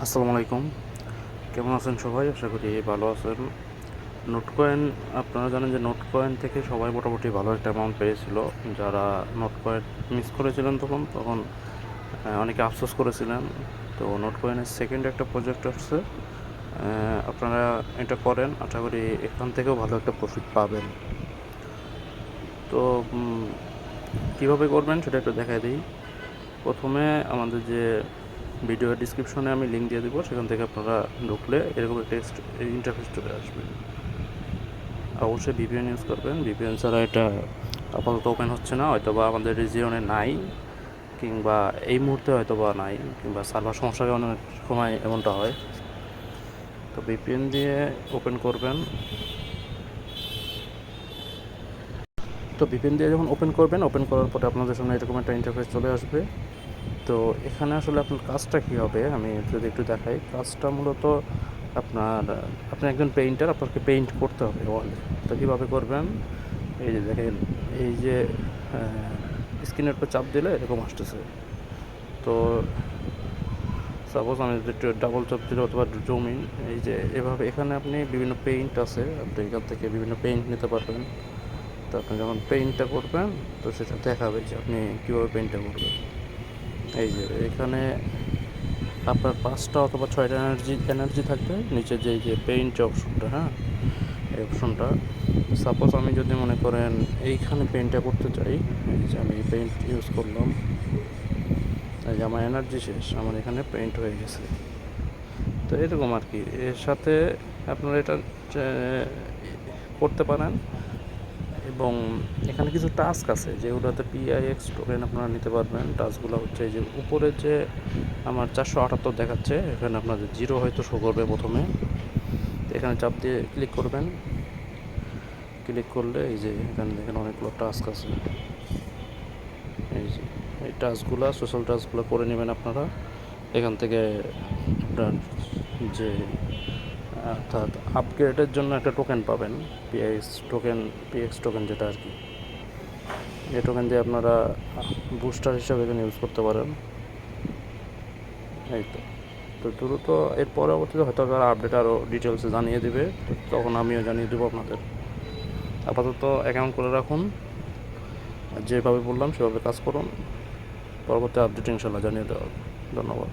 আসসালামু আলাইকুম। কেমন আছেন সবাই? আশা করি ভালো আছেন। নোটকয়েন, আপনারা জানেন যে নোটকয়েন থেকে সবাই মোটামুটি ভালো একটা অ্যামাউন্ট পেয়েছিল। যারা নোটকয়েন মিস করেছিলেন তখন অনেকে আফসোস করেছিলেন। তো নোটকয়েনের সেকেন্ড একটা প্রজেক্ট আসছে। আপনারা এটা করেন, আশা করি এখান থেকেও ভালো একটা প্রফিট পাবেন। তো কীভাবে করবেন সেটা একটু দেখায় দিই। প্রথমে আমাদের যে ভিডিও ডিসক্রিপশনে আমি লিঙ্ক দিয়ে দেবো, সেখান থেকে আপনারা ঢুকলে এরকম একটা ইন্টারফেস চলে আসবে। অবশ্যই ভিপিএন ইউজ করবেন। ভিপিএন ছাড়া এটা আপাতত ওপেন হচ্ছে না, হয়তো বা আমাদের রিজিয়নে নাই, কিংবা এই মুহূর্তে হয়তো বা নাই, কিংবা সার্ভার সমস্যার কারণে অনেক সময় এমনটা হয়। তো ভিপিএন দিয়ে ওপেন করবেন। তো ভিপিএন দিয়ে যখন ওপেন করবেন, ওপেন করার পরে আপনাদের সামনে এরকম একটা ইন্টারফেস চলে আসবে। তো এখানে আসলে আপনার কাজটা কী হবে আমি যদি একটু দেখাই। কাজটা মূলত আপনি একজন পেইন্টার, আপনাকে পেইন্ট করতে হবে ওয়ালে। তো কীভাবে করবেন, এই যে দেখেন, এই যে স্ক্রিনের উপর চাপ দিলে এরকম আসতেছে। তো সাপোজ আমি যদি একটু ডাবল চাপ দিলে অথবা জুমিং, এই যে এভাবে এখানে আপনি বিভিন্ন পেইন্ট আছে, আপনি এখান থেকে বিভিন্ন পেইন্ট নিতে পারবেন। তো আপনি যখন পেইন্টটা করবেন, তো সেটা দেখাবে যে আপনি কীভাবে পেইন্টটা করবেন। এই যে এখানে আপনার 5টা অথবা 6টা এনার্জি থাকবে নিচে, যে পেইন্ট অপশনটা, হ্যাঁ, এই অপশনটা। সাপোজ আমি যদি মনে করেন এইখানে পেইন্টটা করতে চাই, এই যে আমি পেইন্ট ইউজ করলাম, এই যে আমার এনার্জি শেষ, আমার এখানে পেইন্ট হয়ে গেছে। তো এরকম আর কি। এর সাথে আপনারা এটা করতে পারেন। এবং এখানে কিছু টাস্ক আছে যেগুলোতে পিআইএক্স টোকেন আপনারা নিতে পারবেন। টাস্কগুলো হচ্ছে এই যে উপরে যে আমার 478 দেখাচ্ছে, এখানে আপনাদের 0 হয়তো শো করবে প্রথমে। এখানে চাপ দিয়ে ক্লিক করবেন। ক্লিক করলে এই যে এখানে দেখেন অনেকগুলো টাস্ক আছে। এই যে এই টাস্কগুলো, সোশ্যাল টাস্কগুলো করে নেবেন আপনারা। এখান থেকে আপনার যে অর্থাৎ আপগ্রেডের জন্য একটা টোকেন পাবেন, পিএক্স টোকেন যেটা আর কি। এই টোকেন দিয়ে আপনারা বুস্টার হিসাবে এখানে ইউজ করতে পারেন। এই তো দ্রুত এর পরবর্তীতে হয়তো তারা আপডেট আরও ডিটেলসে জানিয়ে দেবে, তো তখন আমিও জানিয়ে দেবো আপনাদের। আপাতত অ্যাকাউন্ট করে রাখুন, যেভাবে বললাম সেভাবে কাজ করুন। পরবর্তী আপডেট ইনশাল্লাহ জানিয়ে দেওয়া হবে। ধন্যবাদ।